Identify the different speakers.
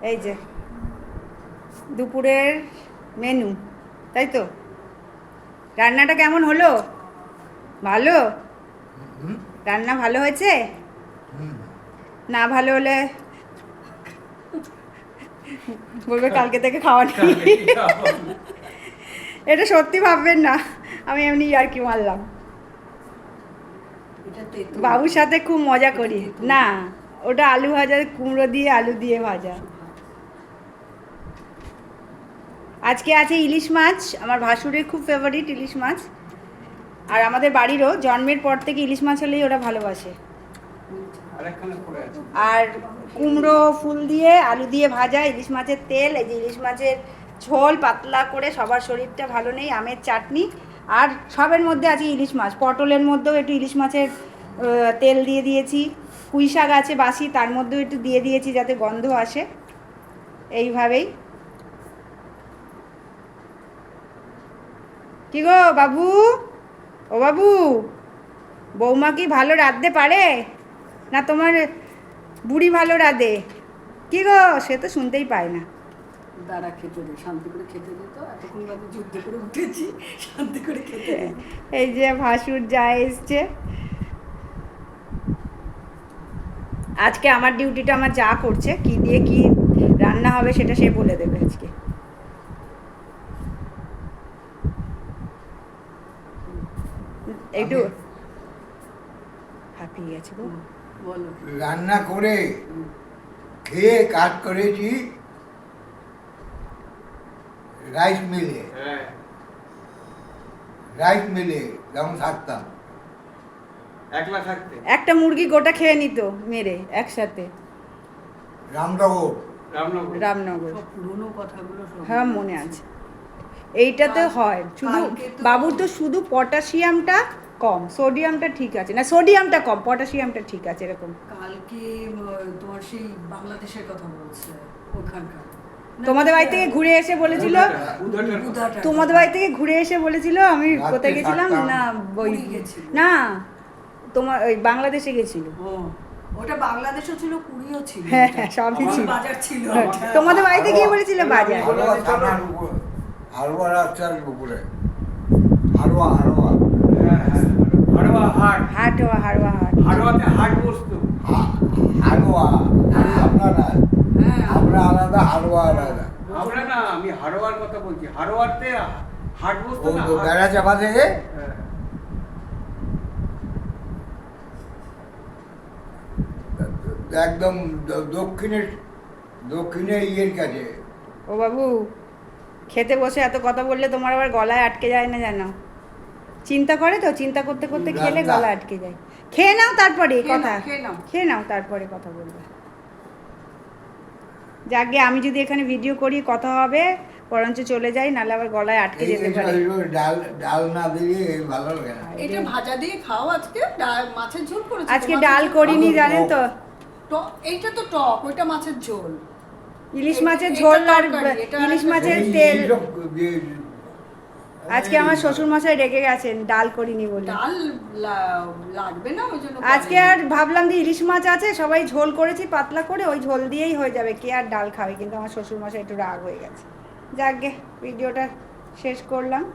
Speaker 1: এই যে দুপুরের মেনু, তাই তো? রান্নাটা কেমন হলো? ভালো? রান্না ভালো হয়েছে? না ভালো হলে বলবে কালকে থেকে খাওয়া নেই। এটা সত্যি ভাববেন না, আমি এমনি আর কি মারলাম। বাবুর সাথে খুব মজা করি না। ওটা আলু ভাজা, কুমড়ো দিয়ে আলু দিয়ে ভাজা। আজকে আছে ইলিশ মাছ, আমার ভাসুরের খুব ফেভারিট ইলিশ মাছ। আর আমাদের বাড়িরও জন্মের পর থেকে ইলিশ মাছ হলেই ওরা ভালোবাসে। আর কুমড়ো ফুল দিয়ে আলু দিয়ে ভাজা, ইলিশ মাছের তেল, এই যে ইলিশ মাছের ঝোল পাতলা করে, সবার শরীরটা ভালো নেই, আমের চাটনি। আর সবের মধ্যে আছে ইলিশ মাছ, পটলের মধ্যেও একটু ইলিশ মাছের তেল দিয়ে দিয়েছি। পুঁই শাক আছে বাসি, তার মধ্যেও একটু দিয়ে দিয়েছি যাতে গন্ধ আসে। এইভাবেই। কি গো বাবু, ও বাবু, বৌমা কি ভালো রাঁধতে পারে না তোমার বুড়ি ভালো রাঁধে? কি গো, সে তো শুনতেই পায় না।
Speaker 2: দাঁড়া খেতে দে, শান্তি করে খেতে দে। তো এতক্ষণ বাদে যুদ্ধ করে উঠেছি, শান্তি করে খেতে দে।
Speaker 1: এই যে ভাসুর যা এসছে। আজকে আমার ডিউটিটা আমার যা করছে, কি দিয়ে কি রান্না হবে সেটা সে বলে দেবে আজকে। একটু হাঁপিয়ে গেছে গো।
Speaker 2: বলো।
Speaker 3: রান্না করে খেয়ে কাজ করেছি রাইস মিলে। রাইস মিলে যেমন থাকতাম,
Speaker 4: একলা থাকতে
Speaker 1: একটা মুরগি গোটা খেয়ে নিত মেরে একসাথে।
Speaker 3: রামনগর।
Speaker 4: রামনগর।
Speaker 1: রামনগর,
Speaker 2: সব পুরোনো কথাগুলো সব
Speaker 1: হ্যাঁ মনে আছে। এইটাতে হয় শুধু বাবুর তো শুধু পটাশিয়ামটা কম, সোডিয়ামটা ঠিক আছে না, সোডিয়ামটা কম, পটাশিয়ামটা ঠিক আছে এরকম।
Speaker 2: কালকে তোমার সেই বাংলাদেশের কথা বলছে ওখানকার।
Speaker 1: তোমাদের বাড়ি থেকে ঘুরে এসে বলেছিল,
Speaker 2: উদাটা।
Speaker 1: তোমাদের বাড়ি থেকে ঘুরে এসে বলেছিল আমি
Speaker 3: রাত্রে
Speaker 1: কোথায় গেছিলাম
Speaker 3: থাকতাম।
Speaker 1: না ওই
Speaker 2: পুরী গেছিল।
Speaker 1: না তোমার ওই বাংলাদেশে গেছিল।
Speaker 2: ও, ওটা বাংলাদেশও ছিল, পুরীও ছিল।
Speaker 1: হ্যাঁ,
Speaker 2: ওটা।
Speaker 1: হ্যাঁ, সবই
Speaker 2: আমার
Speaker 1: ছিল।
Speaker 2: বাজার ছিল
Speaker 1: হ্যাঁ,
Speaker 2: ওটা।
Speaker 1: তোমাদের বাড়িতে গিয়ে বলেছিল বাজার।
Speaker 3: হারোয়া থানার উপর, হারোয়া রাস্তার উপরে, হারোয়া হারোয়া
Speaker 4: হাড়োয়া হাট।
Speaker 1: হাটওয়া হাড়ওয়া হাট।
Speaker 4: হাড়োয়াতে হাট বসতো।
Speaker 3: হারোয়া। আপনারা
Speaker 2: হ্যাঁ।
Speaker 3: আমরা আলাদা, হারোয়া আলাদা।
Speaker 4: আমরা না, আমি হাড়োয়ার কথা বলছি। হাড়োয়াতে হাট বসতো
Speaker 3: ও
Speaker 4: না।
Speaker 3: বেড়া চাপা থেকে
Speaker 4: হ্যাঁ।
Speaker 3: একদম দক্ষিণে, দক্ষিণে ইয়ের কাছে।
Speaker 1: ও বাবু, খেতে বসে এত কথা বললে তোমার আবার গলায় আটকে যায় না জানো? চিন্তা করে তো, চিন্তা করতে করতে খেলে
Speaker 3: রান্না।
Speaker 1: গলা আটকে যায়। খেয়ে নাও তারপরে
Speaker 2: খেয়ে
Speaker 1: কথা,
Speaker 2: নাও, খেয়ে নাও।
Speaker 1: খেয়ে নাও তারপরে কথা বলবে। যাকে আমি যদি এখানে ভিডিও করি কথা হবে, বরঞ্চ চলে যাই, নাহলে আবার গলায় আটকে যেতে পারে।
Speaker 3: ডাল ডাল না দিলে ভালো লাগে না।
Speaker 2: এটা ভাজা দিয়ে খাও আজকে, মাছের ঝোল করেছি।
Speaker 1: আজকে ডাল করিনি জানেন তো,
Speaker 2: এইটা তো টক, ওইটা মাছের ঝোল।
Speaker 1: ইলিশ মাছের
Speaker 2: এটা
Speaker 1: ঝোল আর
Speaker 2: তরকারি, এটা
Speaker 1: ইলিশ
Speaker 2: আরেকটা
Speaker 1: মাছের
Speaker 3: এই-
Speaker 1: তেল।
Speaker 3: এইসব
Speaker 1: আজকে আমার শ্বশুর মশাই রেগে গেছেন ডাল করিনি বলে।
Speaker 2: ডাল লাগবে না, ওই জন্য
Speaker 1: আজকে আর ভাবলাম যে ইলিশ মাছ আছে, সবাই ঝোল করেছি পাতলা করে, ওই ঝোল দিয়েই হয়ে যাবে, কে আর ডাল খাবে। কিন্তু আমার শ্বশুর মশাই একটু রাগ হয়ে গেছে। যাকগে, ভিডিওটা শেষ করলাম।